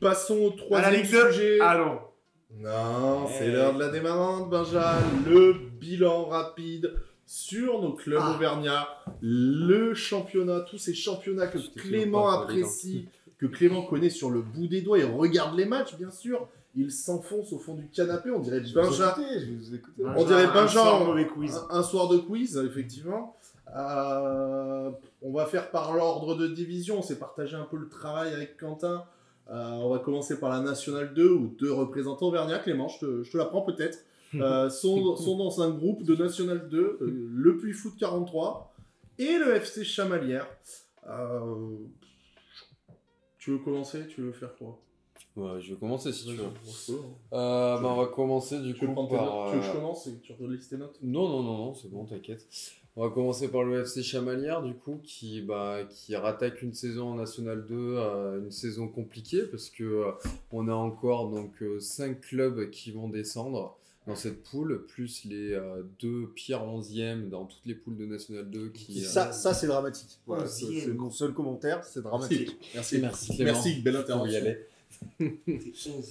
Passons au À la troisième Ligue 2. sujet. Ah non. Non, c'est l'heure de la démarrante, Benja. Le bilan rapide sur nos clubs auvergnats. Le championnat, tous ces championnats que Clément apprécie, que Clément connaît sur le bout des doigts et regarde les matchs, bien sûr. Il s'enfonce au fond du canapé, on dirait Benja. Je vous écoutais. On dirait Benja, un soir de quiz, effectivement. On va faire par l'ordre de division, on s'est partagé un peu le travail avec Quentin. On va commencer par la Nationale 2, où 2 représentants auvergnats, Clément, je te l'apprends peut-être, sont dans un groupe de Nationale 2, le Puy Foot 43 et le FC Chamalières. Tu veux commencer? Tu veux faire quoi? Ouais, je vais commencer si tu veux. Hein. On va commencer du coup par... Tu veux que je commence et que tu relistes tes notes? Non, c'est bon, t'inquiète. On va commencer par le FC Chamalières, du coup, qui rattaque une saison en National 2, une saison compliquée, parce que on a encore donc 5 clubs qui vont descendre dans cette poule, plus les 2 pires 11e dans toutes les poules de National 2. Ça c'est dramatique. Voilà, 11e. c'est mon seul commentaire, c'est dramatique. Merci. Clément. Merci, belle intervention. Y aller.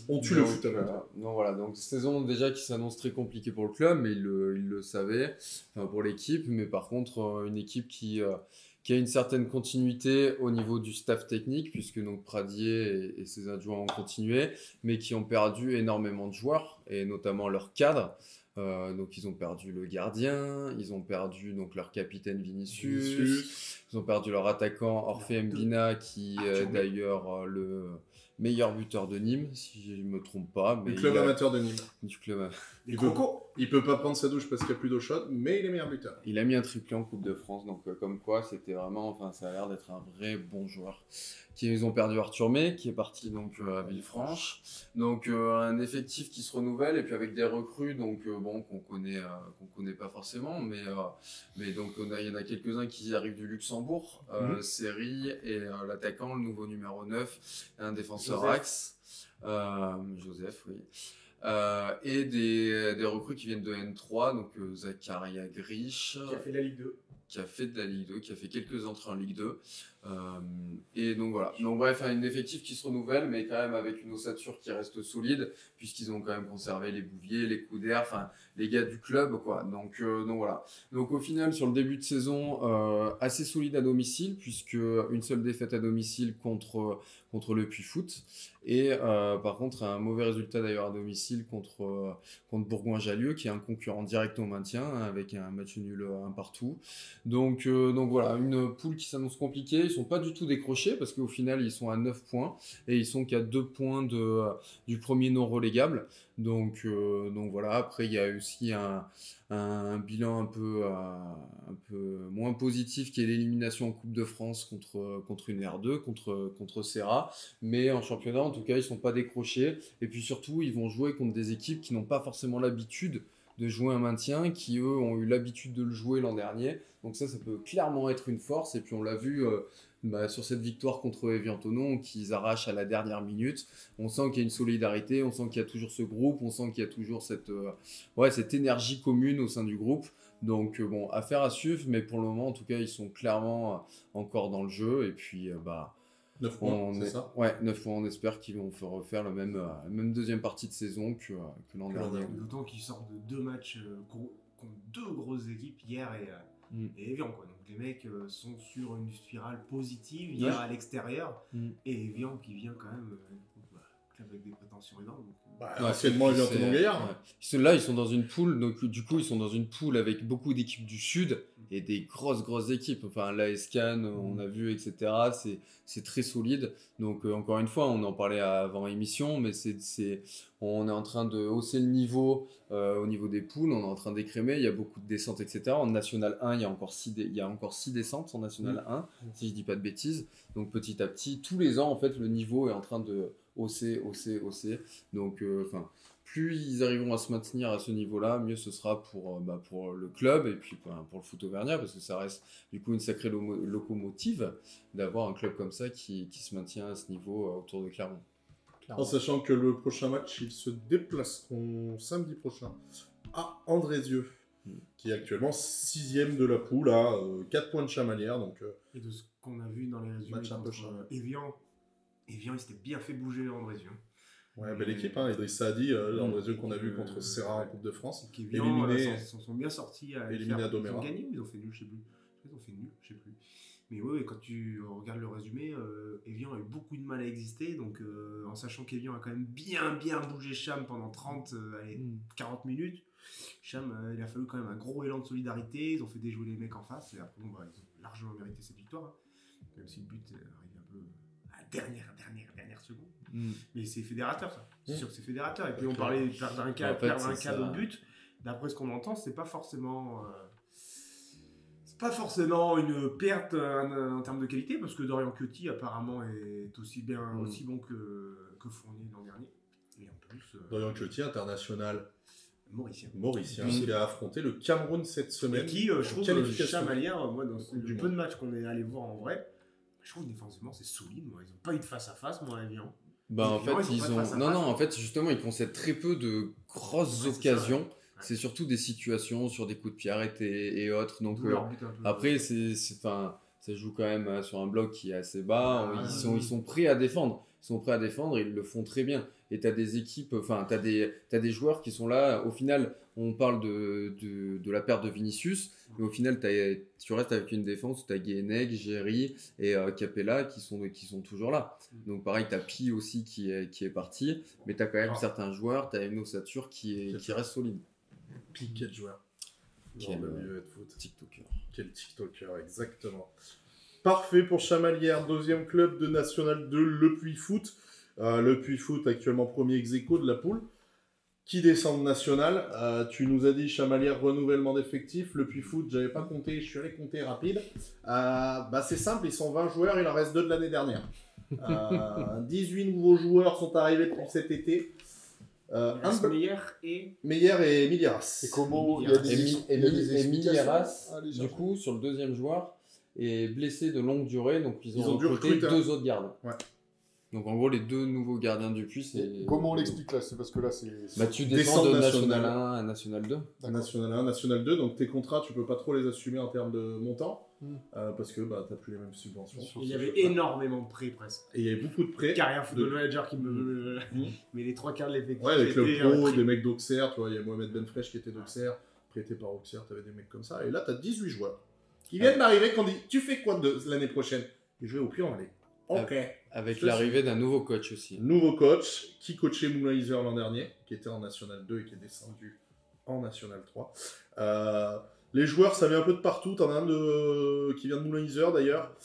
On tue le foot à l'heure. Non, voilà, donc saison déjà qui s'annonce très compliquée pour le club, mais il le savait, enfin pour l'équipe, mais par contre une équipe qui a une certaine continuité au niveau du staff technique, puisque donc Pradier et ses adjoints ont continué, mais qui ont perdu énormément de joueurs, et notamment leur cadre. Donc ils ont perdu le gardien, ils ont perdu donc leur capitaine Vinicius, ils ont perdu leur attaquant Orphée Mbina, qui est d'ailleurs le meilleur buteur de Nîmes, si je ne me trompe pas. Mais du club amateur de Nîmes. Du club. Il peut pas prendre sa douche parce qu'il n'y a plus d'eau chaude, mais il est meilleur buteur. Il a mis un triplé en Coupe de France, donc comme quoi c'était vraiment, enfin ça a l'air d'être un vrai bon joueur. Ils ont perdu Arthur May, qui est parti donc à Villefranche. Donc un effectif qui se renouvelle, et puis avec des recrues donc qu'on connaît pas forcément, mais donc il y en a quelques-uns qui arrivent du Luxembourg, Seri et l'attaquant, le nouveau numéro 9, un défenseur axe, Joseph, oui. Et des recrues qui viennent de N3, donc Zakaria Grish, qui a fait de la Ligue 2. Qui a fait quelques entrées en Ligue 2. Et donc voilà. Donc bref, un effectif qui se renouvelle, mais quand même avec une ossature qui reste solide, puisqu'ils ont quand même conservé les Bouvier, les Couder, enfin les gars du club, quoi. Donc voilà. Donc au final, sur le début de saison, assez solide à domicile, puisque une seule défaite à domicile contre le Puy Foot. Et par contre, un mauvais résultat d'ailleurs à domicile contre Bourgoin-Jallieu, qui est un concurrent direct au maintien, avec un match nul 1 partout. Donc voilà, une poule qui s'annonce compliquée. Ils sont pas du tout décrochés, parce qu'au final ils sont à 9 points et ils sont qu'à 2 points du premier non relégable. Donc voilà. Après il y a aussi un bilan un peu moins positif, qui est l'élimination en Coupe de France contre une R2, contre Serra. Mais en championnat en tout cas ils sont pas décrochés, et puis surtout ils vont jouer contre des équipes qui n'ont pas forcément l'habitude de jouer un maintien, qui eux ont eu l'habitude de le jouer l'an dernier. Donc ça peut clairement être une force, et puis on l'a vu sur cette victoire contre Evian-Thonon, qu'ils arrachent à la dernière minute. On sent qu'il y a une solidarité, on sent qu'il y a toujours ce groupe, on sent qu'il y a toujours cette énergie commune au sein du groupe. Donc affaire à suivre, mais pour le moment en tout cas ils sont clairement encore dans le jeu, et puis 9 points, c'est ça? Ouais, 9 points, on espère qu'ils vont refaire la même deuxième partie de saison que l'an dernier. D'autant qu'ils sortent de 2 matchs contre 2 grosses équipes, hier et Evian, quoi. Donc les mecs sont sur une spirale positive, hier à l'extérieur, et Evian qui vient quand même avec des prétentions énormes. Anciennement Evian-Thonon Gaillard. Ouais. Là, ils sont dans une poule, donc du coup, ils sont dans une poule avec beaucoup d'équipes du Sud et des grosses équipes. Enfin, l'AS Cannes, on a vu, etc. C'est très solide. Donc, encore une fois, on en parlait avant émission, mais on est en train de hausser le niveau au niveau des poules. On est en train d'écrémer. Il y a beaucoup de descentes, etc. En National 1, il y a encore 6 descentes en National 1, si je dis pas de bêtises. Donc, petit à petit, tous les ans, en fait, le niveau est en train de hausser. Donc, plus ils arriveront à se maintenir à ce niveau-là, mieux ce sera pour le club, et puis pour le foot auvergnat, parce que ça reste du coup une sacrée locomotive d'avoir un club comme ça qui se maintient à ce niveau autour de Clermont. En sachant que le prochain match, ils se déplaceront samedi prochain à Andrézieux, qui est actuellement 6e de la poule, à 4 points de Chamalières. Donc, et de ce qu'on a vu dans les résultats match un peu contre Evian, Evian, il s'était bien fait bouger Andrézieux. Ouais, belle équipe, hein. Idriss Saadi, Andrézieux qu'on a vu contre Serra en Coupe de France. Evian s'en sont bien sortis. Éliminé à Doméra. Ils ont gagné ou ils ont fait nul, je sais plus. Ils ont fait nul, je sais plus. Mais ouais, quand tu regardes le résumé, Evian a eu beaucoup de mal à exister. Donc, en sachant qu'Evian a quand même bien bougé Cham pendant 40 minutes, Cham, il a fallu quand même un gros élan de solidarité. Ils ont fait déjouer les mecs en face. Et après, bon, bah, ils ont largement mérité cette victoire. Hein. Même si le but arrive un peu à la dernière seconde. Mais c'est fédérateur, ça. C'est sûr que c'est fédérateur. Et puis, on parlait de perdre un cas de but. D'après ce qu'on entend, c'est pas forcément... pas forcément une perte en termes de qualité, parce que Dorian Ciotti apparemment est aussi bon que Fournier l'an dernier. Et en plus, Dorian Ciotti, international mauricien, qui a affronté le Cameroun cette semaine. Et qui, je trouve, Chamalière, moi, dans le peu de matchs qu'on est allé voir en vrai, je trouve défensivement c'est solide. Moi. Ils n'ont pas eu de face à face, moi, Evian. Bah, en fait, en fait, justement, ils concèdent très peu de grosses occasions. C'est surtout des situations sur des coups de pied arrêtés et autres. Donc, après, ça joue quand même sur un bloc qui est assez bas. Ils sont prêts à défendre. Ils le font très bien. Et tu as des équipes, t'as des joueurs qui sont là. Au final, on parle de la perte de Vinicius, mais au final, tu restes avec une défense où tu as Guénec, Géry et Capella qui sont toujours là. Donc pareil, tu as Pi aussi qui est parti, mais tu as quand même certains joueurs, tu as une ossature qui reste solide. Pi, quel joueur. TikToker. Quel TikToker, exactement. Parfait pour Chamalières, deuxième club de National 2, le Puy Foot. Le Puy Foot, actuellement premier ex-aequo de la poule, qui descend de National. Tu nous as dit Chamalières, renouvellement d'effectifs. Le Puy Foot, j'avais pas compté, je suis allé compter rapide. C'est simple, ils sont 20 joueurs, il en reste 2 de l'année dernière. 18 nouveaux joueurs sont arrivés depuis cet été. Meyer et Miliaras. Et comment il y a des Miliaras, du coup, sur le deuxième joueur, est blessé de longue durée, donc ils ont recruté 2 autres gardiens. Ouais. Donc en gros, les 2 nouveaux gardiens du Puy, c'est... Comment on l'explique là? C'est parce que là, c'est... tu descends de National 1 à National 2. National 1, National 2, donc tes contrats, tu peux pas trop les assumer en termes de montant, parce que t'as plus les mêmes subventions. Il y avait énormément de prêts presque. Et il y avait beaucoup de prêts. Carrière Football Manager qui me... Mais les 3 quarts de l'effectif... Ouais, avec le pro, des mecs d'Auxerre, tu vois, il y a Mohamed Benfresh qui était d'Auxerre, prêté par Auxerre, t'avais des mecs comme ça, et là t'as 18 joueurs qui viennent d'arriver, qu'on dit, tu fais quoi de l'année prochaine? Et je vais au Puy-en-Velay. Ok. Avec l'arrivée d'un nouveau coach aussi. Nouveau coach qui coachait Moulin-Iser l'an dernier, qui était en National 2 et qui est descendu en National 3. Les joueurs, ça vient un peu de partout. T'en as un qui vient de Moulin-Iser d'ailleurs.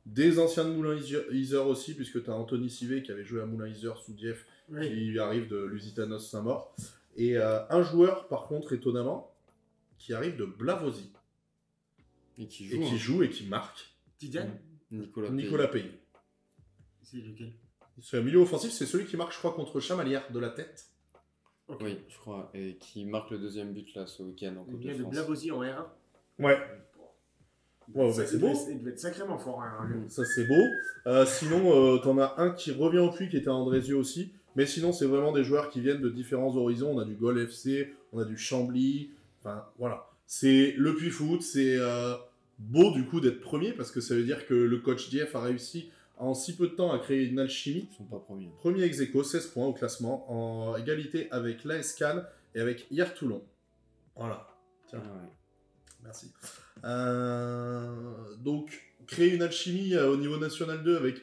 Des anciens de Moulin-Iser aussi, puisque t'as Anthony Sivé qui avait joué à Moulin-Iser sous Dieff, qui arrive de Lusitanos Saint-Maur. Et un joueur, par contre, étonnamment, qui arrive de Blavozy. Et qui joue et qui marque. Tidiane Nicolas Pays. C'est lequel? C'est un milieu offensif, c'est celui qui marque, je crois, contre Chamalières de la tête. Okay. Oui, je crois. Et qui marque le deuxième but là ce week-end en Coupe de France. Il vient de Blavozy en R1. Ouais. C'est beau. Il devait être sacrément fort. Ça, c'est beau. Sinon, t'en as un qui revient au Puy, qui était à Andrézieux aussi. Mais sinon, c'est vraiment des joueurs qui viennent de différents horizons. On a du Gol FC, on a du Chambly. Enfin, voilà. C'est le Puy Foot. C'est beau, du coup, d'être premier, parce que ça veut dire que le coach Dieff a réussi en si peu de temps à créer une alchimie. Ils sont pas premiers. Premier ex-aequo, 16 points au classement, en égalité avec l'AS Cannes et avec Hier Toulon. Voilà. Tiens. Merci. Donc, créer une alchimie au niveau National 2 avec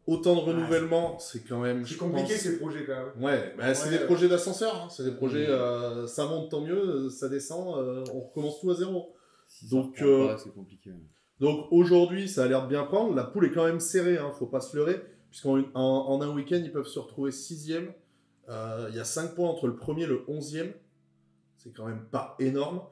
autant de renouvellement, c'est quand même... C'est compliqué ces projets quand même. Ouais, c'est des projets d'ascenseur. Hein. C'est des projets, ça monte tant mieux, ça descend, on recommence tout à zéro. Donc, c'est compliqué. Donc aujourd'hui, ça a l'air de bien prendre. La poule est quand même serrée, hein, faut pas se leurrer. Puisqu'en un week-end, ils peuvent se retrouver 6e. Il y a 5 points entre le premier et le 11e. C'est quand même pas énorme.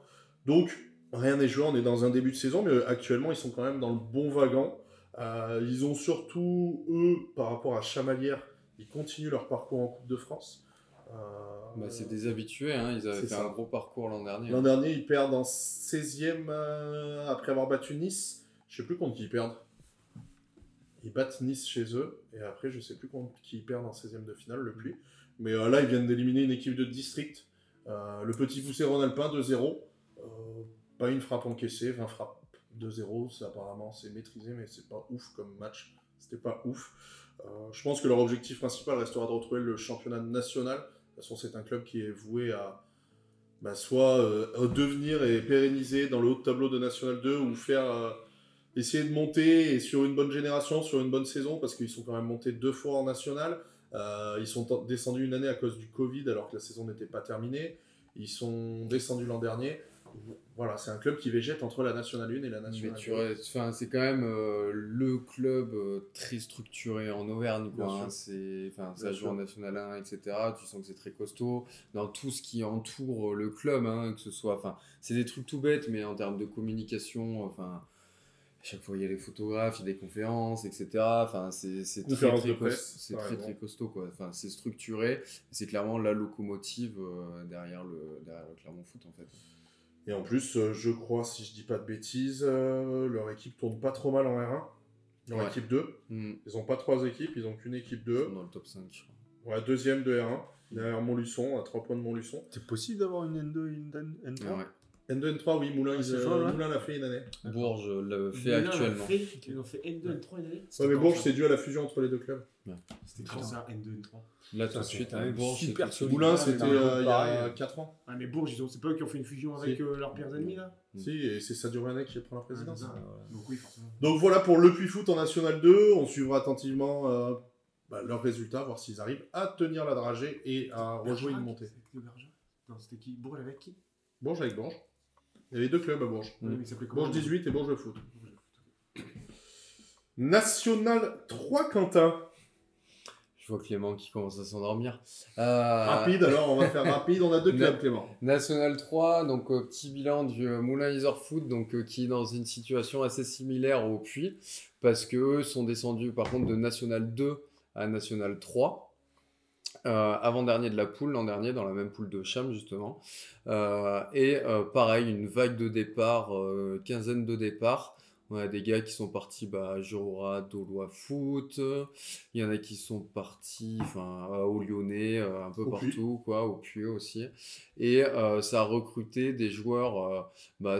Donc, rien n'est joué. On est dans un début de saison, mais actuellement, ils sont quand même dans le bon wagon. Ils ont surtout, eux, par rapport à Chamalières, ils continuent leur parcours en Coupe de France. C'est des habitués, hein. Ils avaient fait un gros parcours l'an dernier. L'an dernier, ils perdent en 16e après avoir battu Nice. Je sais plus contre qui ils perdent. Ils battent Nice chez eux. Et après, je sais plus contre qui ils perdent en 16e de finale, le Puy. Mais là, ils viennent d'éliminer une équipe de district. Le Petit Poussé Rhône-Alpin, 2-0. Pas une frappe encaissée, 20 frappes. 2-0, apparemment, c'est maîtrisé, mais c'est pas ouf comme match. C'était pas ouf. Je pense que leur objectif principal restera de retrouver le championnat national. De toute façon, c'est un club qui est voué à soit devenir et pérenniser dans le haut de tableau de National 2 ou essayer de monter et sur une bonne génération, sur une bonne saison, parce qu'ils sont quand même montés 2 fois en national. Ils sont descendus une année à cause du Covid alors que la saison n'était pas terminée. Ils sont descendus l'an dernier. Voilà, c'est un club qui végète entre la Nationale 1 et la Nationale 2. C'est quand même le club très structuré en Auvergne. Quoi, hein. Ça joue en National 1, etc. Tu sens que c'est très costaud. Dans tout ce qui entoure le club, hein, que ce soit... C'est des trucs tout bêtes, mais en termes de communication... à chaque fois, il y a les photographes, il y a des conférences, etc. C'est très costaud, quoi. C'est structuré. C'est clairement la locomotive derrière le Clermont Foot, en fait. Et en plus, je crois, si je dis pas de bêtises, leur équipe tourne pas trop mal en R1. Leur équipe 2. Ils ont pas 3 équipes, ils ont qu'une équipe 2. Ils sont dans le top 5, je crois. Ouais, deuxième de R1, derrière Montluçon, à 3 points de Montluçon. C'est possible d'avoir une N2 et une N3 ouais. N2, N3, oui, Moulin l'a fait une année. Bourges le fait actuellement. Ils ont fait N2, N3 une année. Ouais, mais Bourges, c'est dû à la fusion entre les deux clubs. Ouais. C'était quand ça, N2, N3 Là, tout de suite, Bourges, super solide. Moulin, c'était il y a 4 ans. Ah, mais Bourges, c'est pas eux qui ont fait une fusion avec leurs pires ennemis, là. Si, et c'est Sadio Mané qui prend la présidence. Donc, oui, forcément. Donc voilà pour le Puy-Foot en National 2. On suivra attentivement leurs résultats, voir s'ils arrivent à tenir la dragée et à rejouer une montée. Non, c'était qui? Bourges avec qui? Bourges avec Bourges. Il y avait 2 clubs à Bourges. Bourges 18 et Bourges Foot. National 3, Quentin. Je vois Clément qui commence à s'endormir. Rapide, alors on va faire rapide. On a 2 clubs, Clément. National 3, donc petit bilan du Moulin Iser Foot, donc qui est dans une situation assez similaire au Puy, parce qu'eux sont descendus par contre de National 2 à National 3. Avant-dernier de la poule, l'an dernier, dans la même poule de Cham, justement. Pareil, une vague de départ, quinzaine de départs. On a des gars qui sont partis à Jura, Dolois Foot. Il y en a qui sont partis au Lyonnais, un peu partout, au Puy aussi. Et ça a recruté des joueurs,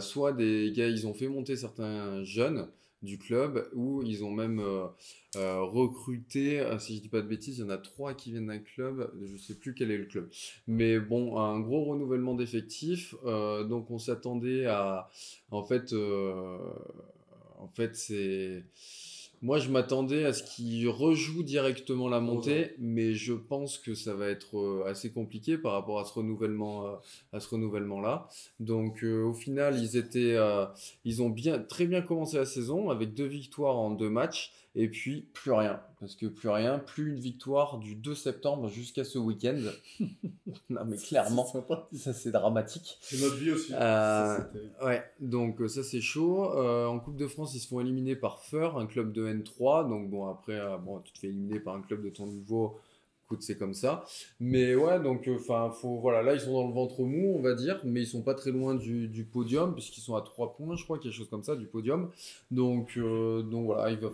soit des gars, ils ont fait monter certains jeunes du club, ou ils ont même recruté, si je dis pas de bêtises, il y en a 3 qui viennent d'un club, je sais plus quel est le club, mais bon, un gros renouvellement d'effectifs, donc on s'attendait à, en fait c'est... Moi, je m'attendais à ce qu'ils rejouent directement la montée, mais je pense que ça va être assez compliqué par rapport à ce renouvellement-là. Donc, au final, ils ont très bien commencé la saison avec 2 victoires en 2 matchs, et puis plus rien. Parce que plus une victoire du 2 septembre jusqu'à ce week-end. Non, mais clairement, ça c'est dramatique. C'est notre vie aussi. Ouais, donc ça c'est chaud. En Coupe de France, ils se font éliminer par Feur, un club de N3. Donc bon, après, tu te fais éliminer par un club de ton niveau. Écoute, c'est comme ça. Mais ouais, donc là ils sont dans le ventre mou, on va dire, mais ils sont pas très loin du podium, puisqu'ils sont à 3 points, je crois, quelque chose comme ça, du podium. Donc voilà, il va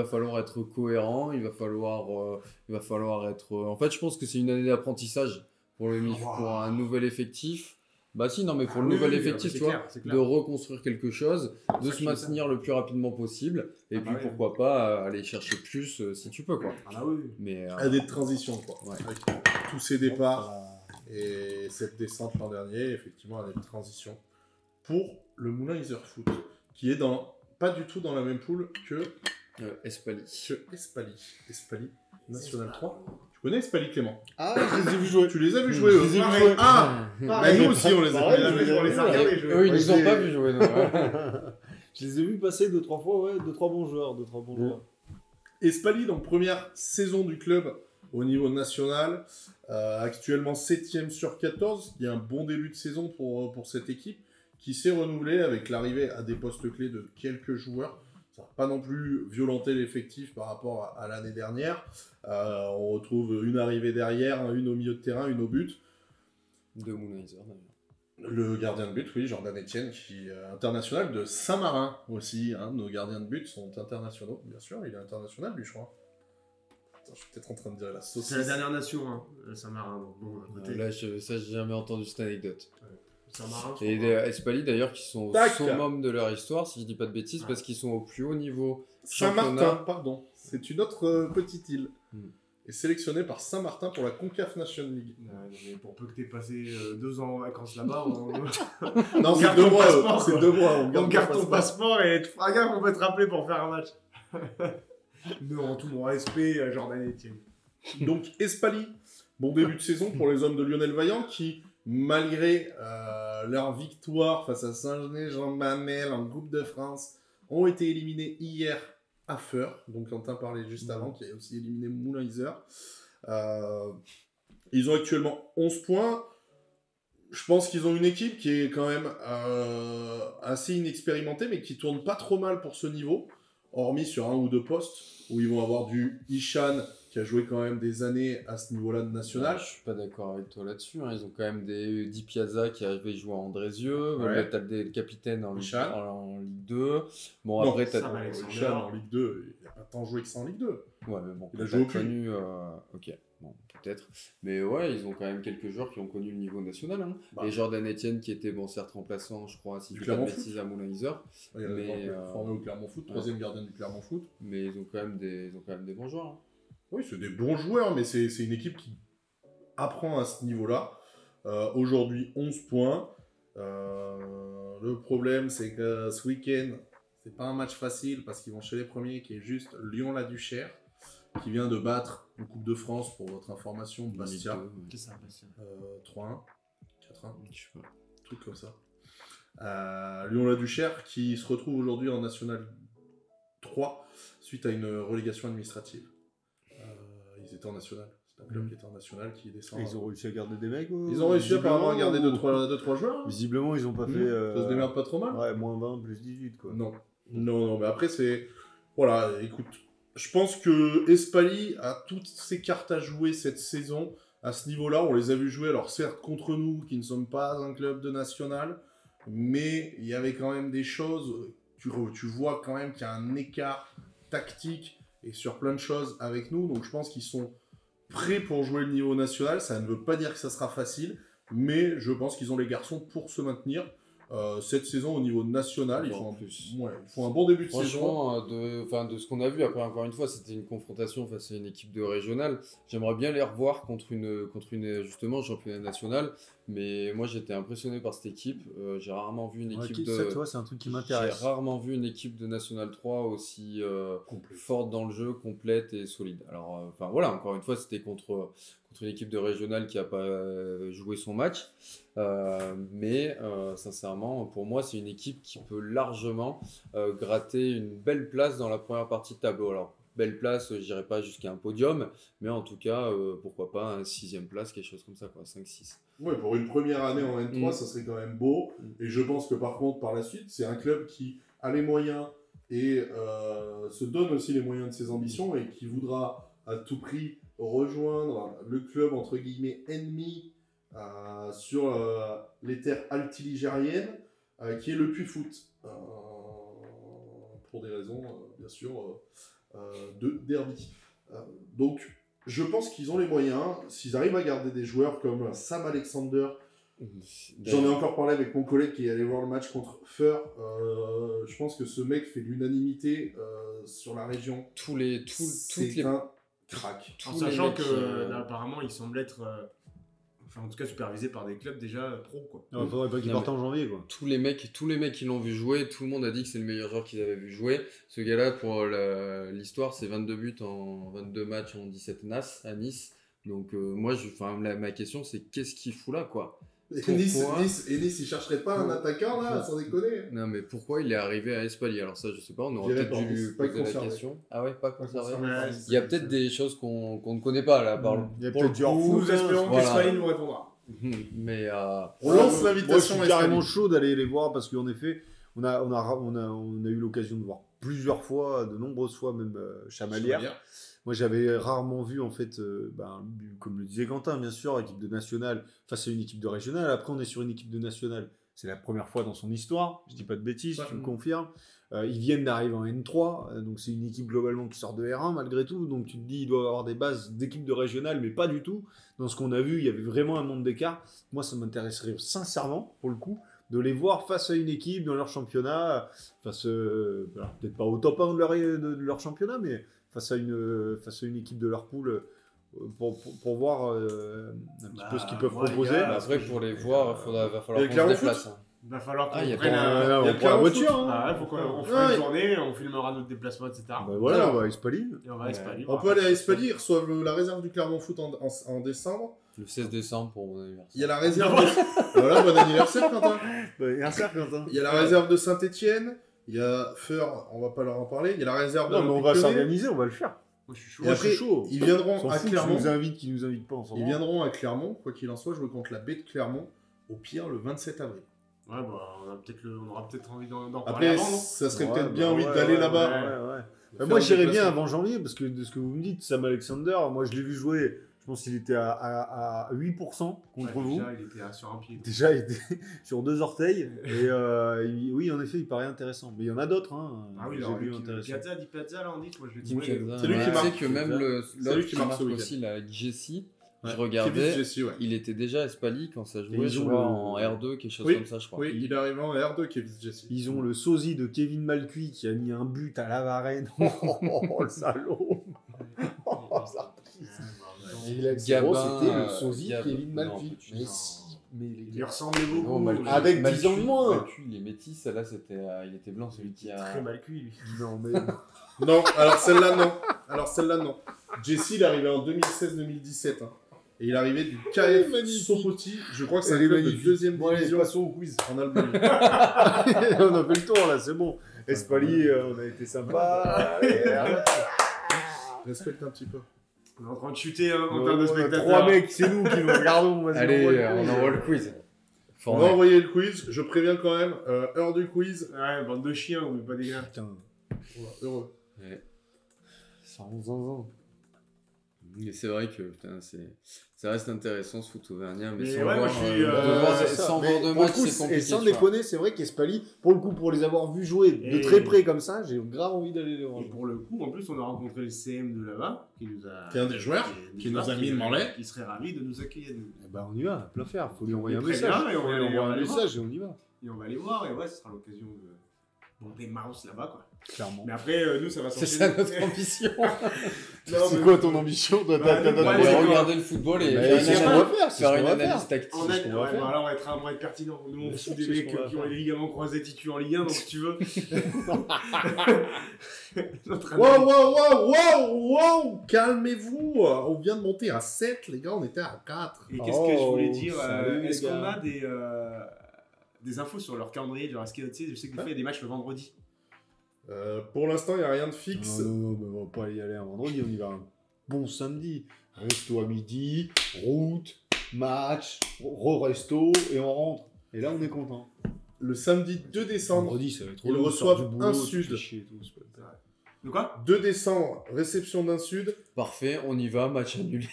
falloir être cohérent, il va falloir être... En fait, je pense que c'est une année d'apprentissage pour un nouvel effectif. Bah si, non, mais pour le nouvel effectif, tu vois, de reconstruire quelque chose, de se maintenir le plus rapidement possible, et puis pourquoi pas aller chercher plus si tu peux, quoi. Ah oui. Mais des transitions, quoi. Ouais. Avec tous ces départs et cette descente l'an dernier, effectivement, des transitions pour le Moulin Iser Foot, qui est pas du tout dans la même poule que Espali. Espali, National 3. Tu connais Espali, Clément? Ah, je les ai vus jouer. Tu les as vus jouer, eux? Ah, nous aussi, on les a regardés jouer. Eux, ils nous ont pas vu jouer. Je les ai vus passer 2-3 fois, 2-3 bons joueurs. Espali, donc première saison du club au niveau national, actuellement 7ème sur 14. Il y a un bon début de saison pour cette équipe qui s'est renouvelée avec l'arrivée à des postes clés de quelques joueurs. Ça n'a pas non plus violenté l'effectif par rapport à l'année dernière. On retrouve une arrivée derrière, une au milieu de terrain, une au but. De Moulin Iser, d'ailleurs. Le gardien de but, oui, Jordan Etienne, qui est international de Saint-Marin aussi. Nos gardiens de but sont internationaux, bien sûr. Il est international, lui, je crois. Attends, je suis peut-être en train de dire la saucisse. C'est la dernière nation, Saint-Marin. Donc bon, là, ça, j'ai jamais entendu cette anecdote. Saint-Marin, je Et crois. Espali d'ailleurs qui sont au Tac. summum de leur histoire, si je dis pas de bêtises, parce qu'ils sont au plus haut niveau Saint-Martin, championnat. pardon. C'est une autre petite île. Est sélectionné par Saint-Martin pour la CONCACAF Nation League. Mais pour peu que t'aies passé 2 ans en vacances là-bas, on Non, c'est garde 2 ton mois. passeport, C'est quoi. 2 mois. on garde ton passeport et tu feras gaffe, on peut te rappeler pour faire un match. Non, tout mon respect à Jordan Etienne. Donc, Espali, bon début de saison pour les hommes de Lionel Vaillant qui, malgré leur victoire face à Saint-Genès-Jean-Manel en Coupe de France, ont été éliminés hier à Feur. Donc, Quentin parlait juste avant, qui a aussi éliminé Moulin-Isère. Ils ont actuellement 11 points. Je pense qu'ils ont une équipe qui est quand même assez inexpérimentée, mais qui tourne pas trop mal pour ce niveau, hormis sur 1 ou 2 postes, où ils vont avoir du Ishan, qui a joué quand même des années à ce niveau-là de national. Je suis pas d'accord avec toi là-dessus. Ils ont quand même des Di Piazza qui avait joué à Andrézieux. Ouais. T'as des capitaines en Ligue Ishan. en Ligue 2. Bon, Non, après, t'as. ça va, Alexander. Ishan en Ligue 2, il n'a pas tant joué que ça en Ligue 2. Ouais, mais bon, Il a t'as joué au cul. connu. Ok, bon, peut-être. Mais ouais, ils ont quand même quelques joueurs qui ont connu le niveau national. Hein. Bah. Et Jordan Etienne qui était, bon, certes remplaçant, je crois, si je Du dis pas de Clermont bêtises, à Moulin-Isère. Il y a Mais, formé au Clermont Foot, 3e gardien du Clermont Foot. Mais ils ont quand même des bons joueurs. Hein. Oui, c'est des bons joueurs, mais c'est une équipe qui apprend à ce niveau-là. Aujourd'hui, 11 points. Le problème, c'est que ce week-end, c'est pas un match facile parce qu'ils vont chez les premiers, qui est juste Lyon-la-Duchère, qui vient de battre en Coupe de France, pour votre information, Bastia. Ligue 2, ouais. Qu'est-ce que ça passe 3-1, 4-1, Je sais pas. truc comme ça. Lyon-la-Duchère qui se retrouve aujourd'hui en National 3 suite à une relégation administrative. Ils étaient en National. C'est un club qui était en National qui descend. Ils ont réussi à garder des mecs. Ils ont réussi apparemment à garder 2-3 joueurs. Hein. Visiblement, ils ont pas fait. Ça se démerde pas trop mal. Ouais, moins 20, plus 18, quoi. Non. Non, mais après, c'est. Voilà, écoute. Je pense que Espali a toutes ses cartes à jouer cette saison. À ce niveau-là, on les a vus jouer. Alors, certes, contre nous, qui ne sommes pas un club de national, mais il y avait quand même des choses. Tu vois quand même qu'il y a un écart tactique et sur plein de choses avec nous. Donc, je pense qu'ils sont prêts pour jouer le niveau national. Ça ne veut pas dire que ça sera facile, mais je pense qu'ils ont les garçons pour se maintenir. Cette saison au niveau national, ils font un bon début de saison. Franchement, de ce qu'on a vu, après encore une fois, c'était une confrontation face à une équipe de régionale. J'aimerais bien les revoir contre une justement championnat national, mais moi j'étais impressionné par cette équipe. J'ai rarement vu une équipe Ça, tu vois, c'est un truc qui m'intéresse. J'ai rarement vu une équipe de National 3 aussi forte dans le jeu, complète et solide. Alors, voilà, encore une fois, c'était contre une équipe de régionale qui n'a pas joué son match. Mais sincèrement, pour moi, c'est une équipe qui peut largement gratter une belle place dans la première partie de tableau. Alors, belle place, je dirais pas jusqu'à un podium, mais en tout cas, pourquoi pas un 6e place, quelque chose comme ça, quoi, 5-6. Ouais, pour une première année en N3, ça serait quand même beau. Et je pense que par contre, par la suite, c'est un club qui a les moyens et se donne aussi les moyens de ses ambitions et qui voudra à tout prix rejoindre le club entre guillemets ennemi sur les terres altiligériennes, qui est le Puy Foot. Pour des raisons, bien sûr, de derby. Donc, je pense qu'ils ont les moyens. S'ils arrivent à garder des joueurs comme Sam Alexander, j'en ai encore parlé avec mon collègue qui est allé voir le match contre Feur. Je pense que ce mec fait l'unanimité sur la région. C'est un crack. En sachant que là, apparemment, il semble être, en tout cas, supervisé par des clubs déjà pro, quoi. Il ne faudrait pas qu'il parte en janvier, quoi. Tous les mecs qui l'ont vu jouer, tout le monde a dit que c'est le meilleur joueur qu'ils avaient vu jouer. Ce gars-là, pour l'histoire, c'est 22 buts en 22 matchs en 17 NAS à Nice. Donc moi, ma question, c'est qu'est-ce qu'il fout là, quoi? Et Nice, il chercherait pas un attaquant là, sans déconner. Non, mais pourquoi il est arrivé à Espali? Alors ça, je sais pas, on aurait peut-être dû lui poser la question. Ah ouais, pas conservé. Il y a peut-être des choses qu'on ne connaît pas là. Il y a peut-être du hors-foot. Nous espérons qu'Espali nous répondra. Mais on lance l'invitation. Moi, je suis carrément chaud d'aller les voir parce qu'en effet, on a eu l'occasion de voir plusieurs fois, de nombreuses fois même Chamalières. Moi, j'avais rarement vu, en fait, comme le disait Quentin, bien sûr, équipe de nationale face à une équipe de régionale. Après, on est sur une équipe de nationale C'est la première fois dans son histoire, je dis pas de bêtises, Ouais. tu me confirmes. Ils viennent d'arriver en N3, donc c'est une équipe globalement qui sort de R1 malgré tout, donc tu te dis ils doivent avoir des bases d'équipe de régionale, mais pas du tout. Dans ce qu'on a vu, il y avait vraiment un monde d'écart. Moi, ça m'intéresserait sincèrement, pour le coup, de les voir face à une équipe dans leur championnat, face, alors, peut-être pas au top 1 de leur championnat, mais face à une équipe de leur poule, pour voir un petit peu ce qu'ils peuvent proposer. Après, pour les voir, va falloir Et qu'on se Clermont déplace. Il va falloir qu'on Ah, il y a prenne pas- un... il y a on prend la voiture. Clermont Hein. Ah ouais, faut qu'on Ouais. fera une journée, on filmera notre déplacement, etc. Bah voilà, Alors, on va à Espali. Et on va à Espali. On peut aller à Espali, ils reçoivent la réserve du Clermont Foot en décembre. Le 16 décembre pour mon anniversaire. Il y a la réserve de... Voilà, bon anniversaire Quentin. Merci Quentin. Il y a la réserve de Saint-Etienne, il y a Feur, on va pas leur en parler, il y a la réserve de Non, mais on va l'Olympique Lyonnais. s'organiser, on va le faire. Moi, je suis chaud. Et Moi, après, je suis chaud. ils On viendront s'en à fout Clermont. qui nous invite pas, on s'en Ils rend. viendront à Clermont, quoi qu'il en soit, je compte la baie de Clermont, au pire le 27 avril. Ouais, bah, on aura peut-être envie d'en parler Après, avant, non ça serait Ouais, peut-être bah bien ouais, d'aller ouais, là-bas. ouais. Faire Moi, un j'irais bien déplacement. avant janvier, parce que de ce que vous me dites, Sam Alexander, moi, je l'ai vu jouer, je pense qu'il était à 8% contre Ouais, vous. Déjà, il était sur un pied. Déjà, il était sur 2 orteils. Et oui, en effet, il paraît intéressant. Mais il y en a d'autres. Hein, Ah oui, j'ai alors, vu intéressant. Di Piazza, là, on dit, moi je l'ai Di trouvé. Piazza, C'est lui qui ouais. marque. Tu sais que même C'est l'autre lui qui qui marque marque ce week-end. aussi, la Jessie, Ouais. je regardais, Kevin Jesse, ouais. il était déjà à Espali quand ça Et jouait, ils je ont crois, le- en R2, quelque chose Oui, comme ça, je crois. Oui, il est arrivé en R2, Kevin Jesse. Ils ont le sosie de Kevin Malcuit qui a mis un but à la Varenne. Oh, le salaud. Il a Gabin, c'était le sosie de Gabin, Kevin non, Malcuit. putain. Mais si, mais les Il gars. ressemblait Non, beaucoup. Malcuit- Avec Malcuit- 10 ans de moins. Malcuit, il est métis, celle-là, il était blanc, celui qui Très a... mal cuit, lui. Non, mais. Non, alors celle-là, non. Jesse, il est arrivé en 2016-2017. Hein. Et il est arrivé du KF Magnifique. Sopoti. Je crois que c'est un Elle est club de magnifique. deuxième Bon, allez, division passons au quiz. en Albanie. On a fait le tour là, c'est bon. Espali, on a été sympa. Respecte un petit peu. On est en train de chuter hein, en termes de On a spectateurs. 3 mecs, c'est nous qui nous regardons. Vas-y, Allez, envoie le on quiz. envoie le quiz. On va envoyer le quiz. Je préviens quand même, heure du quiz. Ouais, bande de chiens, ou pas des gars. Putain, Voilà, heureux. Ouais. ça rend zinzin. Et c'est vrai que putain, ça reste intéressant ce foot auvergnat, mais Mais sans ouais, moi, voir, je suis, de voir- c'est sans ça. voir Mais de pour le match, coup, c'est compliqué. et sans tu vois. déconner, c'est vrai qu'Espali, pour le coup, pour les avoir vus jouer de Et- très près comme ça, j'ai grave envie d'aller les voir. Et pour le coup, en plus, on a rencontré le CM de là-bas, qui nous a... Qui est un des joueurs, qui nous a mis le manlet. Qui serait ravi de nous accueillir. Eh ben, on y va, plein faire. Faut lui envoyer un Très message. bien, et on va Faut lui aller- envoyer on va un aller message et on y va. Et on va aller voir, et ouais, ce sera l'occasion de... Bon, des mouse là-bas, quoi. Clairement. Mais après, nous, ça va C'est s'enchaîner. ça notre ambition. C'est quoi ton ambition? Toi, Bah, t'as nous, d'autres ouais, moyens. c'est quoi Regarder le football et Bah, faire c'est ce une qu'on analyse- va faire, c'est faire ce une qu'on va analyse faire. tactique. On a, qu'on va ouais, faire. bah, alors, on va être pertinent. Nous, on Bien fout sûr, des c'est ce mecs qu'on va qui ont faire. les ligaments croisés titus en Ligue 1, donc si tu veux. Notre Wow, wow, wow, wow, wow. Calmez-vous. On vient de monter à 7, les gars, on était à 4. Et qu'est-ce que je voulais Oh, dire salut, les est-ce qu'on gars. a des infos sur leur calendrier? Genre, est-ce que tu sais, je sais que des fois, il y a des matchs le vendredi. Pour l'instant, il n'y a rien de fixe. Non, mais on va pas y aller un vendredi, on y va un bon samedi. Resto à midi, route, match, re-resto, et on rentre. Et là, on est content. Le samedi 2 décembre, Vendredi, ça va être ils relou, reçoivent sort du boulot, un tu sud. fais chier et tout, c'est pas- De quoi? 2 décembre, réception d'un sud. Parfait, on y va, match annulé.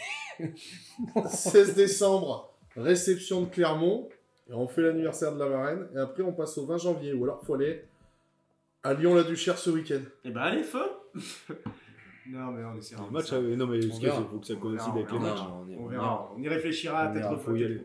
16 décembre, réception de Clermont. Et on fait l'anniversaire de la Varenne. Et après, on passe au 20 janvier. Ou alors, il faut aller à Lyon-la-Duchère ce week-end. Eh ben, allez, feu! Non, mais on essaiera. Le match, non, mais On verra. il faut que ça coïncide verra, avec on les verra. matchs. On verra. On y réfléchira à On tête verra, faut y reposée. aller.